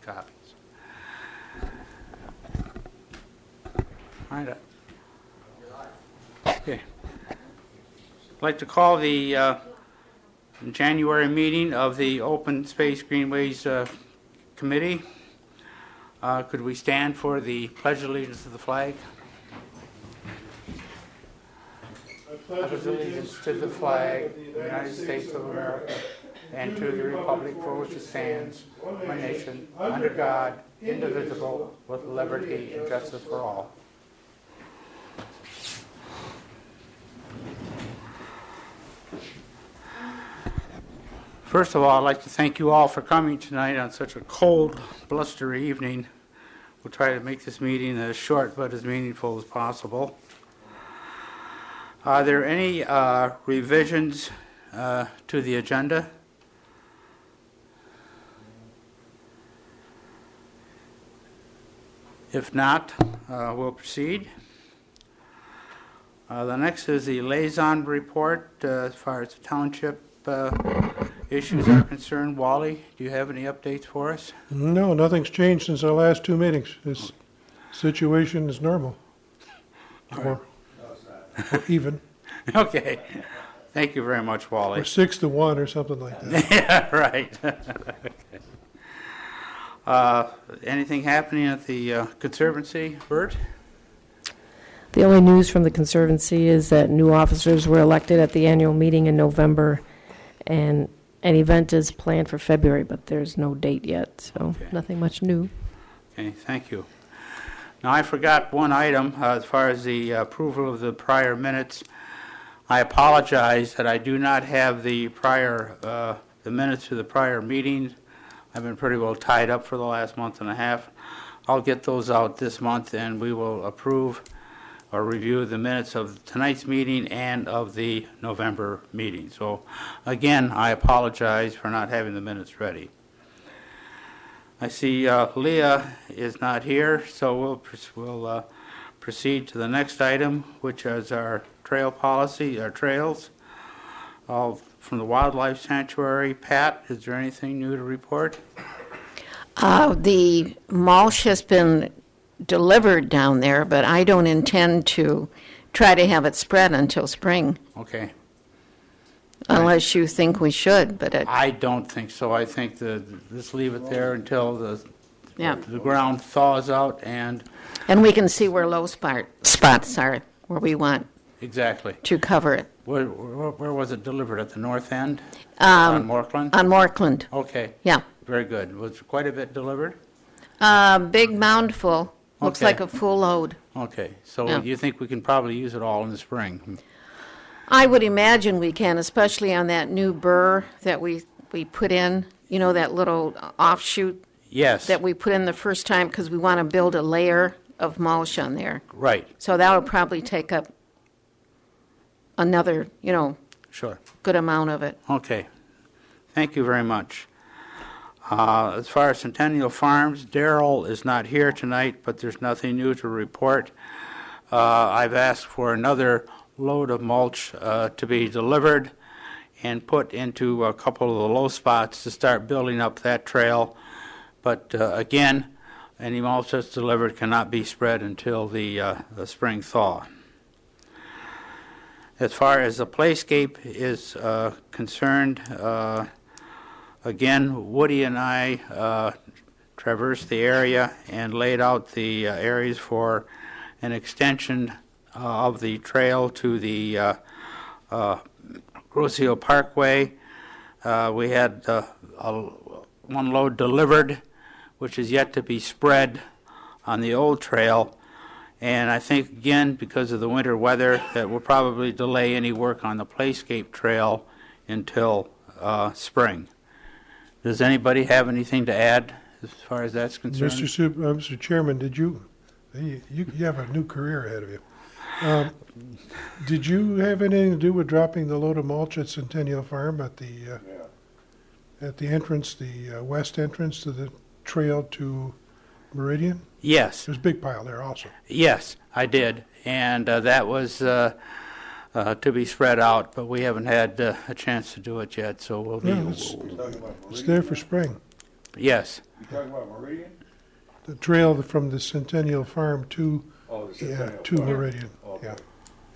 copies. All right. Okay. I'd like to call the January meeting of the Open Space Greenways Committee. Could we stand for the Pledge of Allegiance to the flag? I pledge allegiance to the flag of the United States of America and to the republic for which it stands, one nation, under God, indivisible, with liberty and justice for all. First of all, I'd like to thank you all for coming tonight on such a cold, blustery evening. We'll try to make this meeting as short but as meaningful as possible. Are there any revisions to the agenda? If not, we'll proceed. The next is the liaison report as far as the township issues are concerned. Wally, do you have any updates for us? No, nothing's changed since our last two meetings. This situation is normal. Or even. Okay. Thank you very much, Wally. Or 6-1 or something like that. Yeah, right. Okay. Anything happening at the Conservancy, Bert? The only news from the Conservancy is that new officers were elected at the annual meeting in November, and an event is planned for February, but there's no date yet, so nothing much new. Okay, thank you. Now, I forgot one item as far as the approval of the prior minutes. I apologize that I do not have the minutes to the prior meetings. I've been pretty well tied up for the last month and a half. I'll get those out this month, and we will approve or review the minutes of tonight's meeting and of the November meeting. So, again, I apologize for not having the minutes ready. I see Leah is not here, so we'll proceed to the next item, which is our trail policy, our trails. All from the Wildlife Sanctuary. Pat, is there anything new to report? The mulch has been delivered down there, but I don't intend to try to have it spread until spring. Okay. Unless you think we should, but I don't think so. I think let's leave it there until the ground thaws out and we can see where low spots are, where we want exactly to cover it. Where was it delivered? At the north end? On Morkland? On Morkland. Okay. Yeah. Very good. Was quite a bit delivered? Big mound full. Looks Okay. like a full load. Okay. So you think we can probably use it all in the spring? I would imagine we can, especially on that new burr that we put in, you know, that little offshoot Yes. that we put in the first time because we want to build a layer of mulch on there. Right. So that'll probably take up another, Sure. good amount of it. Okay. Thank you very much. As far as Centennial Farms, Darrell is not here tonight, but there's nothing new to report. I've asked for another load of mulch to be delivered and put into a couple of the low spots to start building up that trail. But again, any mulch that's delivered cannot be spread until the spring thaw. As far as the playscape is concerned, again, Woody and I traversed the area and laid out the areas for an extension of the trail to the Grosse Ile Parkway. We had one load delivered, which is yet to be spread on the old trail. And I think, again, because of the winter weather, that will probably delay any work on the Playscape Trail until spring. Does anybody have anything to add as far as that's concerned? Mr. Chairman, did you have a new career ahead of you. Did you have anything to do with dropping the load of mulch at Centennial Farm at the entrance, the west entrance to the trail to Meridian? Yes. There's a big pile there also. Yes, I did. And that was to be spread out, but we haven't had a chance to do it yet, so we'll be... It's there for spring. Yes. You talking about Meridian? The trail from the Centennial Farm to, Oh, the yeah, Centennial to Park. Meridian, Okay. yeah.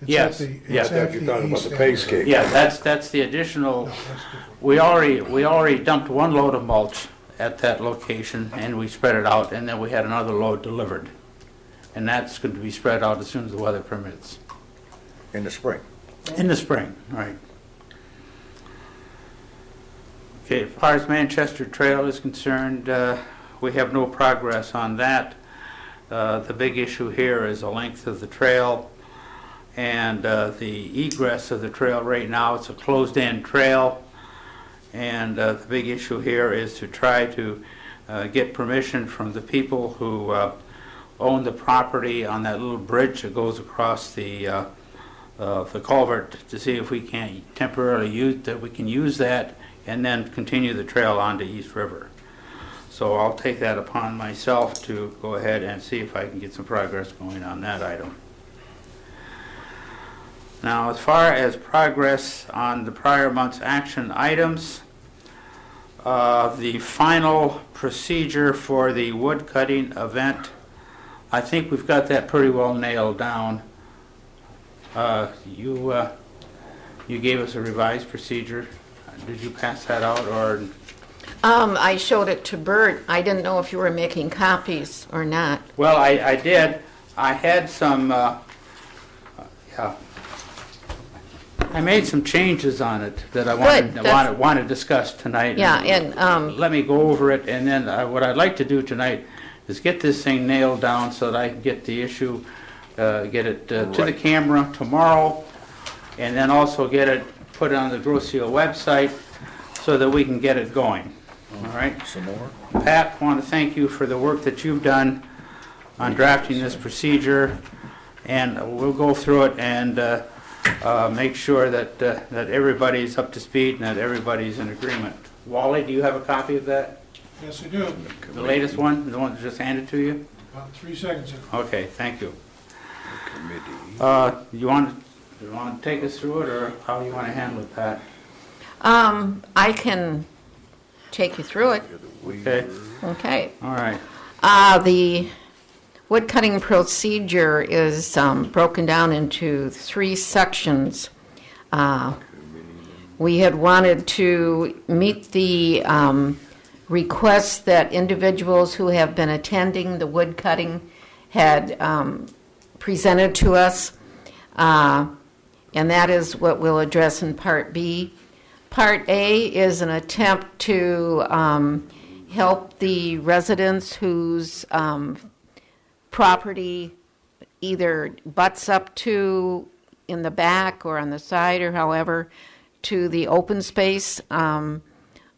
It's Yes, at the- yeah. it's I thought at you were the talking about east the end pay of scale. Yeah, that's the additional. No, that's different. We already dumped one load of mulch at that location, and we spread it out, and then we had another load delivered. And that's going to be spread out as soon as the weather permits. In the spring. In the spring, right. Okay, as far as Manchester Trail is concerned, we have no progress on that. The big issue here is the length of the trail and the egress of the trail. Right now, it's a closed-end trail, and the big issue here is to try to get permission from the people who own the property on that little bridge that goes across the culvert, to see if we can temporarily use that and then continue the trail on to East River. So I'll take that upon myself to go ahead and see if I can get some progress going on that item. Now, as far as progress on the prior month's action items, the final procedure for the wood cutting event, I think we've got that pretty well nailed down. You gave us a revised procedure. Did you pass that out, or? I showed it to Bert. I didn't know if you were making copies or not. Well, I did. I had some, yeah. I made some changes on it that I Good, want to discuss tonight. Yeah, and Let me go over it, and then what I'd like to do tonight is get this thing nailed down so that I can get the issue, get it to the camera tomorrow, and then also get it put on the Groseal website so that we can get it going. All right? Some more? Pat, I want to thank you for the work that you've done on drafting this procedure, and we'll go through it and make sure that that everybody's up to speed and that everybody's in agreement. Wally, do you have a copy of that? Yes, I do. The latest one, the one that just handed to you? About 3 seconds ago. Okay, thank you. Committee. You want to take us through it, or how do you want to handle it, Pat? I can take you through it. Okay, Okay. all right. The wood cutting procedure is broken down into 3 sections. We had wanted to meet the requests that individuals who have been attending the wood cutting had presented to us, and that is what we'll address in Part B. Part A is an attempt to help the residents whose property either butts up to in the back or on the side or however to the open space.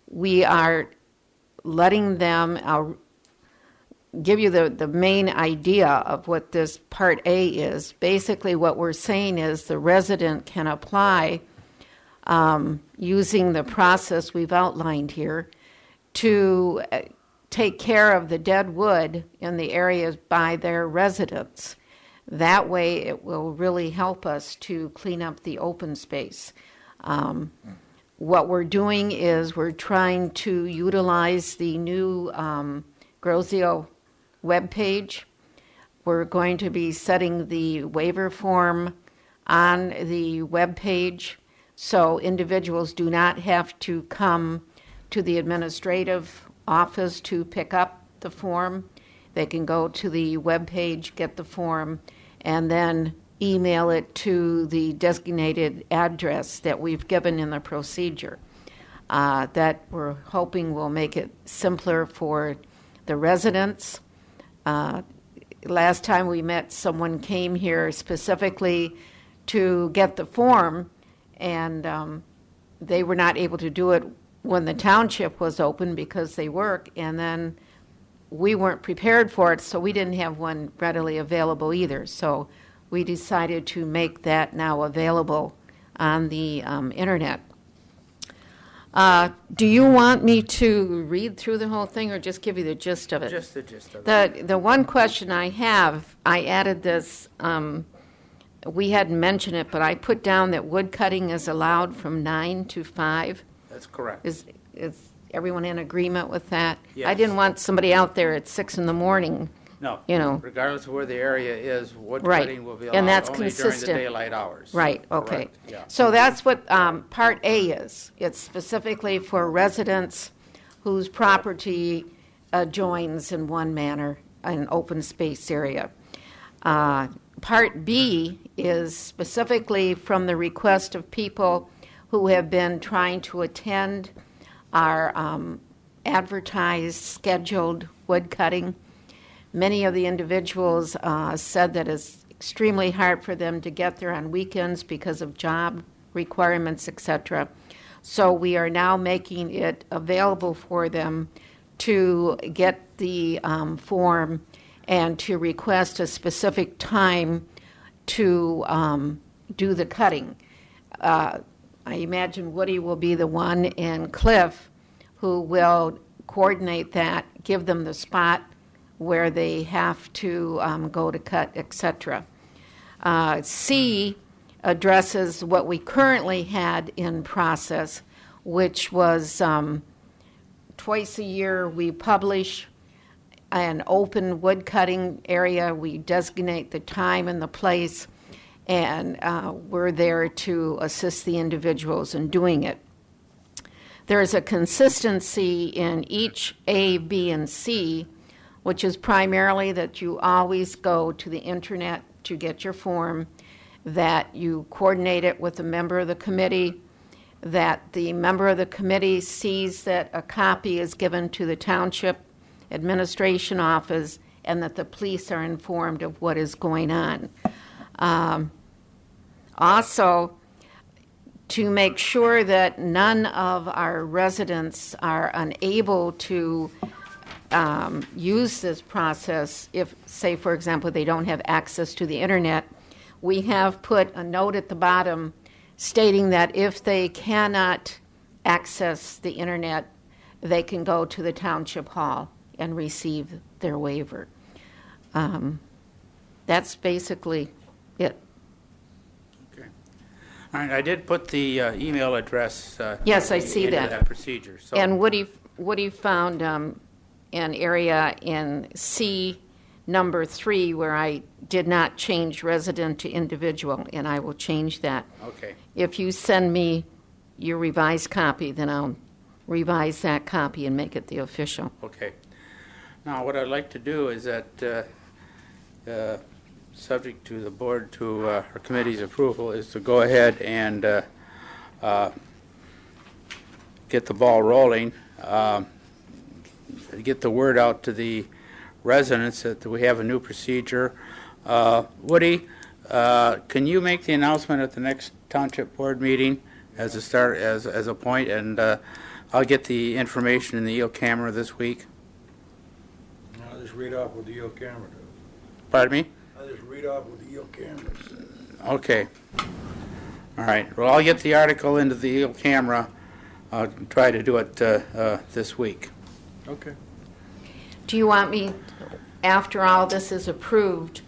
We are letting them, I'll give you the main idea of what this Part A is. Basically what we're saying is the resident can apply using the process we've outlined here to take care of the dead wood in the areas by their residents. That way it will really help us to clean up the open space. What we're doing is we're trying to utilize the new Grosio webpage. We're going to be setting the waiver form on the webpage so individuals do not have to come to the administrative office to pick up the form. They can go to the webpage, get the form, and then email it to the designated address that we've given in the procedure. That we're hoping will make it simpler for the residents. Last time we met, someone came here specifically to get the form, and they were not able to do it when the township was open because they work, and then we weren't prepared for it, so we didn't have one readily available either. So we decided to make that now available on the internet. Do you want me to read through the whole thing or just give you the gist of it? Just the gist of it. The one question I have, I added this, we hadn't mentioned it, but I put down that wood cutting is allowed from 9 to 5. That's correct. everyone in agreement with that? I Yes. didn't want somebody out there at 6 in the morning, No. you know. Regardless of where the area is, wood Right. cutting will be And allowed that's only during the consistent. daylight hours. Right, okay. Correct, yeah. So that's what Part A is. It's specifically for residents whose property adjoins in one manner an open space area. Part B is specifically from the request of people who have been trying to attend our advertised, scheduled wood cutting. Many of the individuals said that it's extremely hard for them to get there on weekends because of job requirements, etc. So we are now making it available for them to get the form and to request a specific time to do the cutting. I imagine Woody will be the one and Cliff who will coordinate that, give them the spot where they have to go to cut, etc. C addresses what we currently had in process, which was twice a year we publish an open wood cutting area. We designate the time and the place, and we're there to assist the individuals in doing it. There is a consistency in each A, B, and C, which is primarily that you always go to the internet to get your form, that you coordinate it with a member of the committee, that the member of the committee sees that a copy is given to the township administration office, and that the police are informed of what is going on. Also, to make sure that none of our residents are unable to use this process if, say, for example, they don't have access to the internet, we have put a note at the bottom stating that if they cannot access the internet, they can go to the township hall and receive their waiver. That's basically it. Okay. All right, I did put the email address Yes, I see into that. procedure. So And Woody found an area in C number 3 where I did not change resident to individual, and I will change that. Okay. If you send me your revised copy, then I'll revise that copy and make it the official. Okay. Now, what I'd like to do is that, subject to the board, to our committee's approval, is to go ahead and get the ball rolling, get the word out to the residents that we have a new procedure. Woody, can you make the announcement at the next township board meeting as a start, as a point, and I'll get the information in the EO camera this week. I'll just read off what the EO camera does. Pardon me? I'll just read off what the EO camera says. Okay. All right. Well, I'll get the article into the EO camera. I'll try to do it this week. Okay. Do you want me, after all this is approved,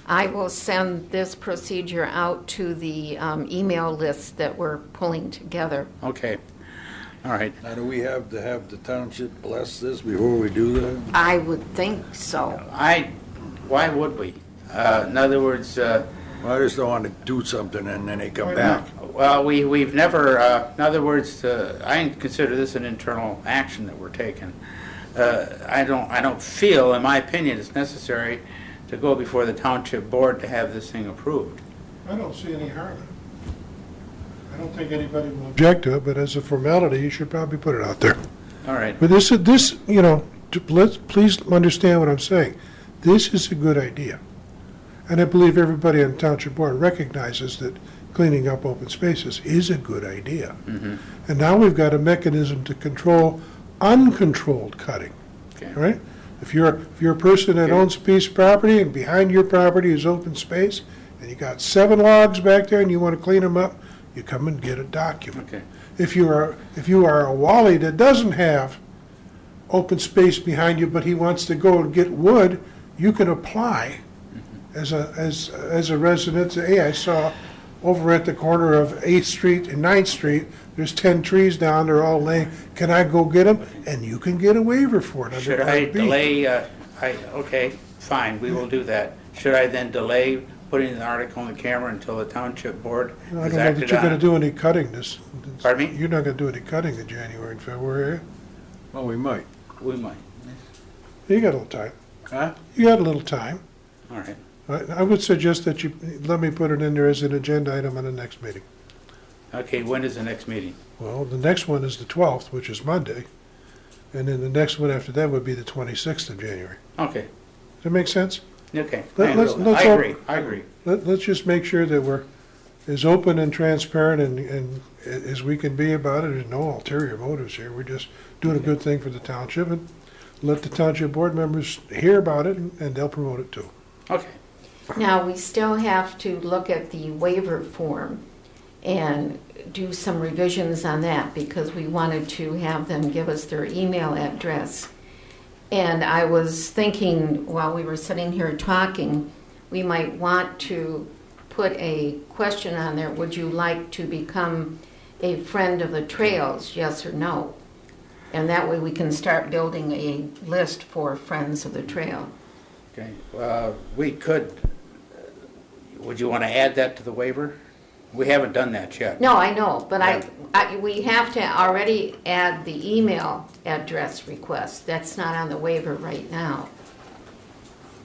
I will send this procedure out to the email list that we're pulling together. Okay. All right. Now, do we have to have the township bless this before we do that? I would think so. Why would we? In other words, Well, I just don't want to do something and then they come back. well, we've never, in other words, I consider this an internal action that we're taking. I don't feel, in my opinion, it's necessary to go before the township board to have this thing approved. I don't see any harm in it. I don't think anybody will object to it, but as a formality, you should probably put it out there. All right. But please understand what I'm saying. This is a good idea. And I believe everybody on the township board recognizes that cleaning up open spaces is a good idea. Mm-hmm. And now we've got a mechanism to control uncontrolled cutting, Okay. right? If you're a person that Okay. owns a piece of property and behind your property is open space, and you got 7 logs back there and you want to clean them up, you come and get a document. Okay. If you are a Wally that doesn't have open space behind you, but he wants to go and get wood, you can apply as a resident. Say, hey, I saw over at the corner of 8th Street and 9th Street, there's 10 trees down, they're all laying, can I go get them? And you can get a waiver for it under Should I Part B. delay, okay, fine, we will do that. Should I then delay putting the article on the camera until the township board I has don't know that acted you're on gonna it? do any cutting this. Pardon me? You're not gonna do any cutting in January and February, are you? Well, we might. We might. You got a little time. Huh? You got a little time. All right. I would suggest that you, let me put it in there as an agenda item on the next meeting. Okay, when is the next meeting? Well, the next one is the 12th, which is Monday, and then the next one after that would be the 26th of January. Okay, Does that make sense? okay. Let's I all- agree. Let's just make sure that we're as open and transparent and as we can be about it. There's no ulterior motives here. We're just doing a good thing for the township, and let the township board members hear about it, and they'll promote it too. Okay, Now, we still have to look at the waiver form and do some revisions on that because we wanted to have them give us their email address. And I was thinking while we were sitting here talking, we might want to put a question on there. Would you like to become a friend of the trails, yes or no? And that way we can start building a list for friends of the trail. okay. We could, would you want to add that to the waiver? We haven't done that yet. No, I know, but we have to already add the email address request. That's not on the waiver right now.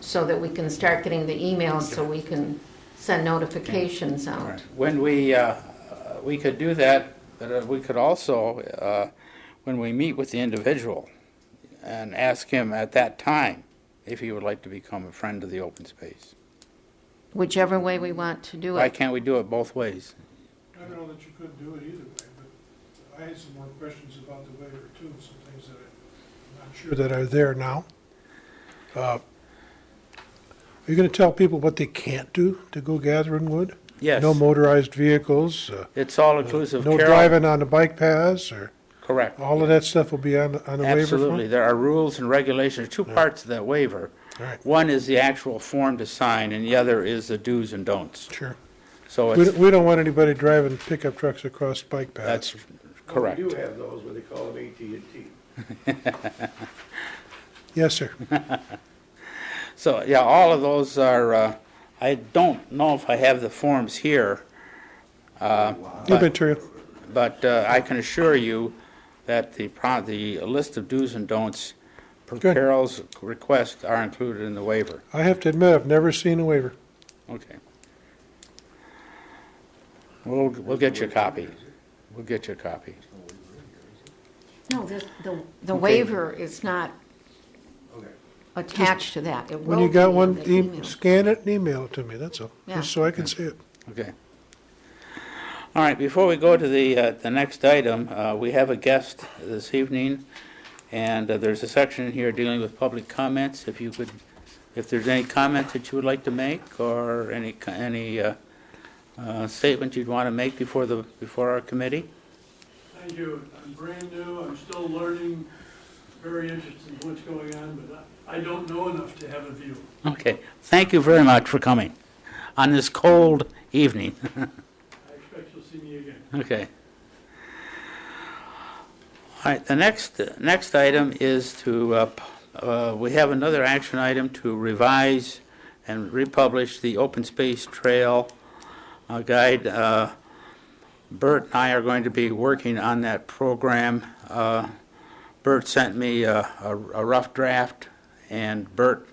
So that we can start getting the emails so we can send notifications All out. right. When we could do that, but we could also, when we meet with the individual, and ask him at that time if he would like to become a friend of the open space. Whichever way we want to do Why it. can't we do it both ways? I don't know that you couldn't do it either way, but I had some more questions about the waiver too, some things that I'm not sure that are there now. Are you gonna tell people what they can't do to go gathering wood? Yes, No motorized vehicles, it's all inclusive. no Carol, driving on the bike paths, or correct. all of that stuff will be on the waiver form? Absolutely. There are rules and regulations, two parts of that waiver. All right, One is the actual form to sign, and the other is the do's and don'ts. sure. So We it's, don't, we don't want anybody driving pickup trucks across bike paths. that's correct. We do have those, what they call it AT&T. Yes, sir. So, yeah, all of those are, I don't know if I have the forms here, New but, material. but I can assure you that the list of do's and don'ts per Good. Carol's request are included in the waiver. I have to admit, I've never seen a waiver. Okay. We'll get you a copy. We'll get you a copy. No, the waiver is not Okay. attached to that. It When will you got be one, in the email. scan it and email it to me, that's all, Yeah. just so I can see it. Okay. All right, before we go to the next item, we have a guest this evening, and there's a section in here dealing with public comments. If you could, if there's any comment that you would like to make, or any statement you'd want to make before our committee? Thank you. I'm brand new, I'm still learning, very interested in what's going on, but I don't know enough to have a view. Okay, thank you very much for coming on this cold evening. I expect you'll see me again. Okay. All right, the next item is to, we have another action item to revise and republish the open space trail guide. Bert and I are going to be working on that program. Bert sent me a rough draft, and Bert,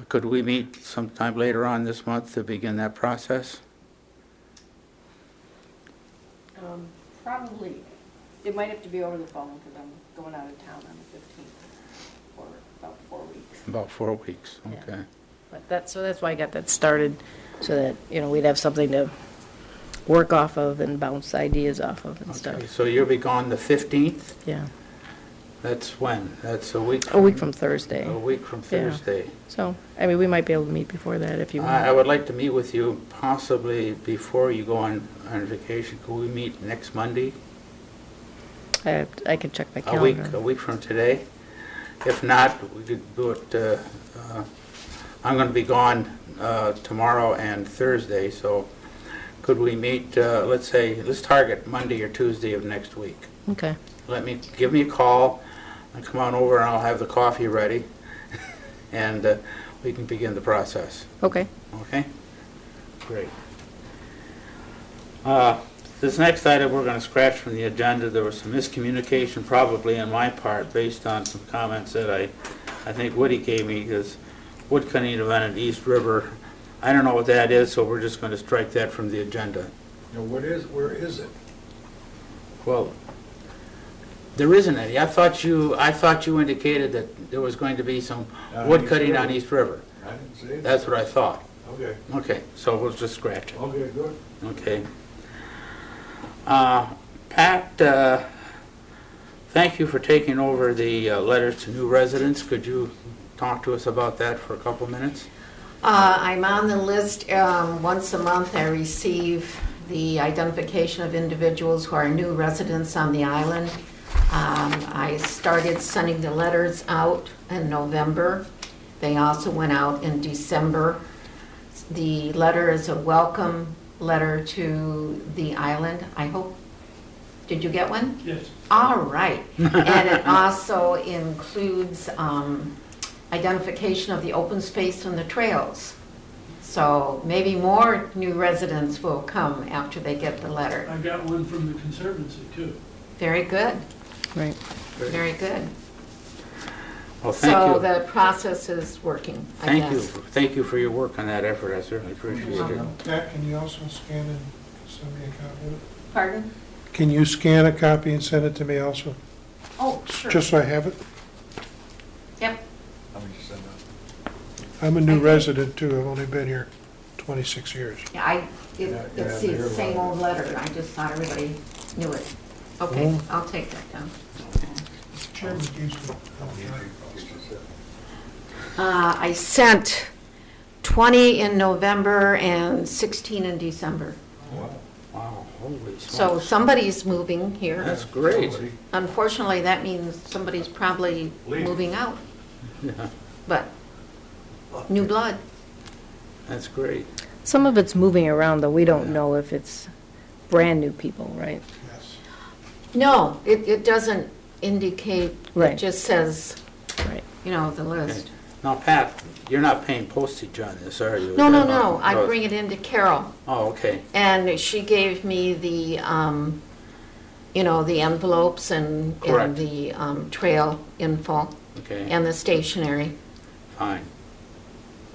could we meet sometime later on this month to begin that process? Probably, it might have to be over the phone because I'm going out of town on the 15th for about 4 weeks. About 4 weeks, Yeah. okay. But that's why I got that started, so that, we'd have something to work off of and bounce ideas off of and Okay, stuff. so you'll be gone the 15th? Yeah, That's when? That's a week? a week from Thursday. A week from Yeah. Thursday. So, we might be able to meet before that if you I want. would like to meet with you possibly before you go on vacation. Could we meet next Monday? I can check my A week calendar. from today? If not, we could do it, I'm going to be gone tomorrow and Thursday, so could we meet, let's say, let's target Monday or Tuesday of next week. Okay. Give me a call, and come on over, and I'll have the coffee ready, and we can begin the process. Okay. Okay? Great. This next item we're going to scratch from the agenda. There was some miscommunication probably on my part based on some comments that I think Woody gave me, because wood cutting event at East River, I don't know what that is, so we're just going to strike that from the agenda. Now, where is it? Well, there isn't any. I thought you indicated that there was going to be some wood East cutting River. on East River. I didn't say that. That's what I thought. Okay, Okay, so we'll just scratch it. okay, good. Okay. Pat, thank you for taking over the letters to new residents. Could you talk to us about that for a couple minutes? I'm on the list. Once a month, I receive the identification of individuals who are new residents on the island. I started sending the letters out in November. They also went out in December. The letter is a welcome letter to the island. I hope, did you get one? Yes. All right. And it also includes identification of the open space and the trails. So maybe more new residents will come after they get the letter. I got one from the Conservancy, too. Very good, Right. very good. Well, thank So you. the process is working, I Thank you. guess. Thank you for your work on that effort. I certainly appreciate it. Pat, can you also scan and send me a copy of it? Pardon? Can you scan a copy and send it to me also? Oh, sure. Just so I have it? Yep. How many you send out? I'm a new Okay. resident too. I've only been here 26 years. Yeah, Yeah, it's yeah, the they're same right. old letter. I just thought everybody knew it. Okay, Mhm. I'll take that down. Chairman gives me. I sent 20 in November and 16 in December. Wow. Wow, holy So smokes. somebody's moving here. That's great. Somebody- Unfortunately, that means somebody's probably Leaving. moving out, Yeah, but new blood. that's great. Some of it's moving around, though. We don't know if it's brand-new people, right? Yes. No, it doesn't indicate, it Right. just says, Right. you know, the list. Now, Pat, you're not paying postage on this, are you? No, I Oh, bring it into Carol, Oh, okay. and she gave me the, the envelopes and Correct. the trail info Okay, and the stationery. fine.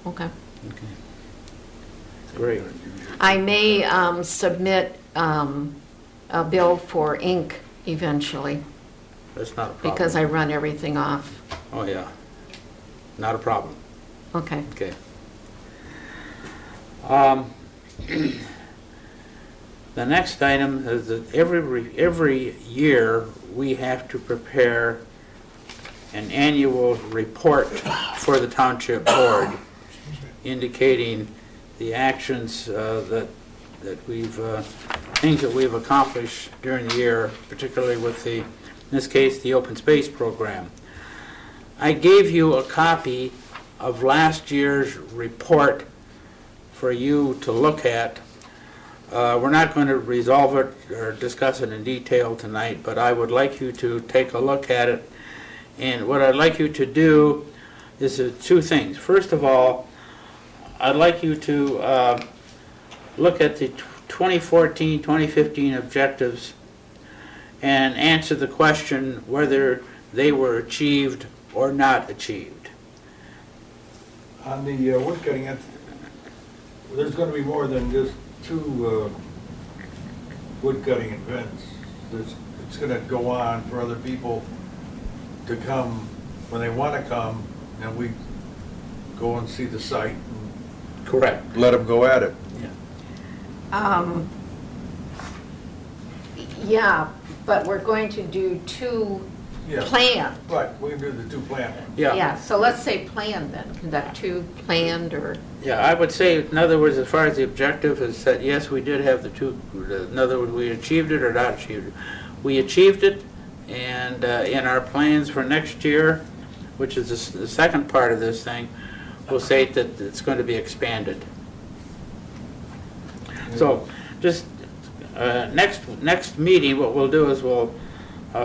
Okay. Okay. Great. I may submit a bill for ink eventually, That's not a problem. because I run everything off. Oh, yeah. Not a problem. Okay. Okay. The next item is that every year, we have to prepare an annual report for the Township Board indicating the actions that we've, things that we've accomplished during the year, particularly with in this case, the Open Space Program. I gave you a copy of last year's report for you to look at. We're not going to resolve it or discuss it in detail tonight, but I would like you to take a look at it. And what I'd like you to do is two things. First of all, I'd like you to look at the 2014, 2015 objectives and answer the question whether they were achieved or not achieved. On the wood cutting, there's gonna be more than just two wood cutting events. It's gonna go on for other people to come when they wanna come, and we go and see the site and Correct. let them go at it. Yeah, but we're going to do two Yeah. planned. Right, we can do the two planned ones. Yeah, so let's say planned then, conduct two planned or, Yeah, I would say, in other words, as far as the objective is that, yes, we did have the two, in other words, we achieved it or not achieved it. We achieved it, and in our plans for next year, which is the second part of this thing, we'll say that it's going to be expanded. So, just, next meeting, what we'll do is we'll,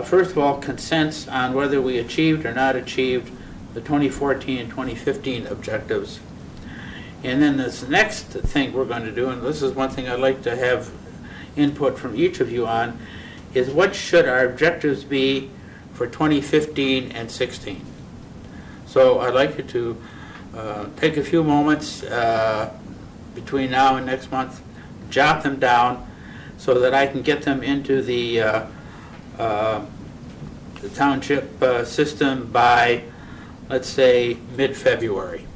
first of all, consensus on whether we achieved or not achieved the 2014 and 2015 objectives. And then this next thing we're going to do, and this is one thing I'd like to have input from each of you on, is what should our objectives be for 2015 and 16. So I'd like you to take a few moments between now and next month, jot them down so that I can get them into the township system by, let's say, mid-February.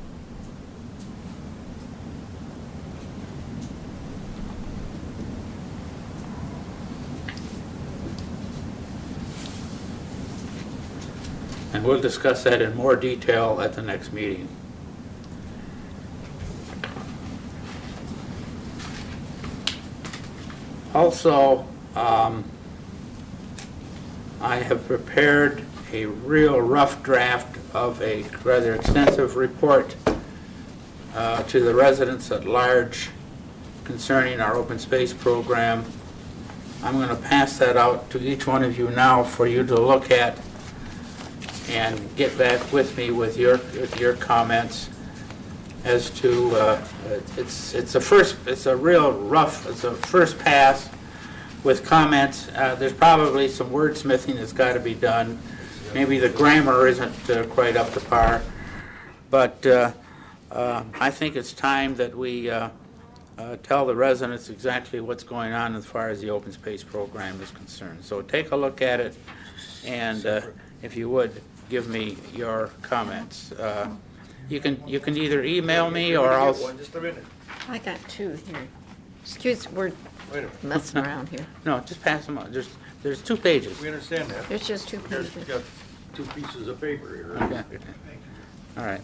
And we'll discuss that in more detail at the next meeting. Also, I have prepared a real rough draft of a rather extensive report to the residents at large concerning our open space program. I'm going to pass that out to each one of you now for you to look at and get back with me with your comments as to it's a first pass with comments. There's probably some wordsmithing that's got to be done. Maybe the grammar isn't quite up to par, but I think it's time that we tell the residents exactly what's going on as far as the open space program is concerned. So take a look at it, and if you would, give me your comments. You can either email me or I'll. Just a minute. I got two here. Excuse, we're Wait a minute. messing around here. No, just pass them on. There's 2 pages. We understand that. There's just two Here's, pages. got 2 pieces of paper here. Okay. All right.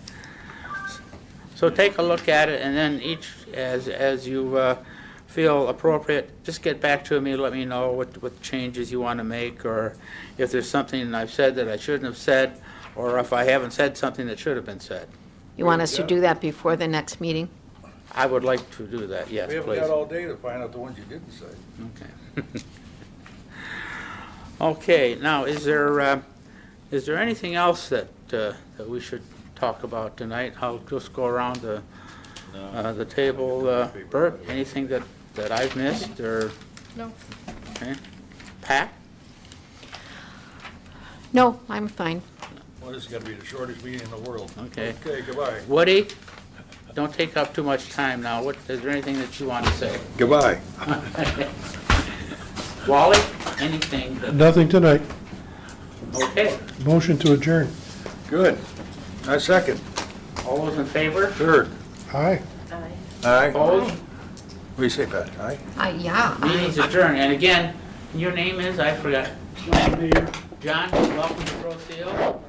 So take a look at it, and then each, as you feel appropriate, just get back to me. Let me know what changes you want to make, or if there's something I've said that I shouldn't have said, or if I haven't said something that should have been said. You want us to do that before the next meeting? I would like to do that. Yes, We haven't please. got all day to find out the ones you didn't say. Okay. Okay. Now, is there anything else that we should talk about tonight? I'll just go around the table. Bert, anything that I've missed or? No. Okay. Pat? No, I'm fine. Well, this is going to be the shortest meeting in the world. Okay. Okay, goodbye. Woody? Don't take up too much time now. Is there anything that you want to say? Goodbye. Wally? Anything? Nothing tonight. Okay. Motion to adjourn. Good. I second. All those in favor? Third. Aye. Aye. Opposed? What do you say, Pat? Aye? Yeah. Meeting's adjourned. And again, your name is, I forgot. John Mayer. John, welcome to Rose Hill.